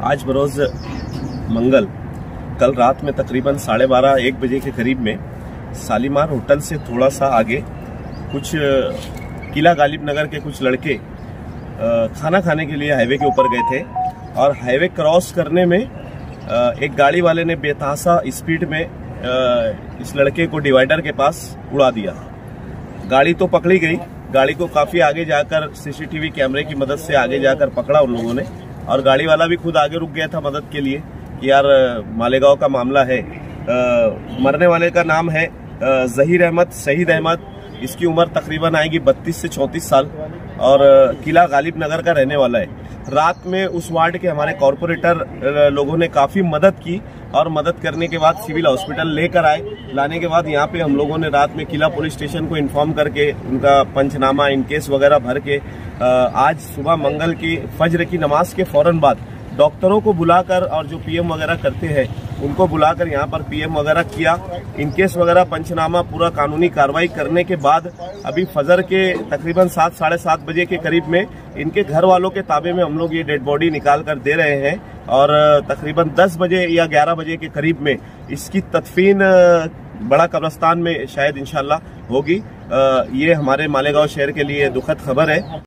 आज बरोज मंगल कल रात में तकरीबन 12:30-1 बजे के करीब में शालीमार होटल से थोड़ा सा आगे कुछ किला गालिब नगर के कुछ लड़के खाना खाने के लिए हाईवे के ऊपर गए थे और हाईवे क्रॉस करने में एक गाड़ी वाले ने बेतहाशा स्पीड में इस लड़के को डिवाइडर के पास उड़ा दिया। गाड़ी तो पकड़ी गई, गाड़ी को काफी आगे जाकर सीसीटीवी कैमरे की मदद से आगे जाकर पकड़ा उन लोगों ने और गाड़ी वाला भी खुद आगे रुक गया था मदद के लिए कि यार मालेगांव का मामला है। मरने वाले का नाम है जहीर अहमद शहीद अहमद, इसकी उम्र तकरीबन आएगी 32 से 34 साल और किला गालिब नगर का रहने वाला है। रात में उस वार्ड के हमारे कॉरपोरेटर लोगों ने काफी मदद की और मदद करने के बाद सिविल हॉस्पिटल लेकर आए। लाने के बाद यहाँ पे हम लोगों ने रात में किला पुलिस स्टेशन को इन्फॉर्म करके उनका पंचनामा इनकेस वगैरह भर के आज सुबह मंगल की फज्र की नमाज के फौरन बाद डॉक्टरों को बुलाकर और जो पीएम वगैरह करते हैं उनको बुलाकर यहाँ पर पीएम वगैरह किया, इनकेस वगैरह पंचनामा पूरा कानूनी कार्रवाई करने के बाद अभी फजर के तकरीबन 7-7:30 बजे के करीब में इनके घर वालों के ताबे में हम लोग ये डेड बॉडी निकाल कर दे रहे हैं और तकरीबन 10 बजे या 11 बजे के करीब में इसकी तदफीन बड़ा कब्रिस्तान में शायद इंशाल्लाह होगी। ये हमारे मालेगांव शहर के लिए दुखद खबर है।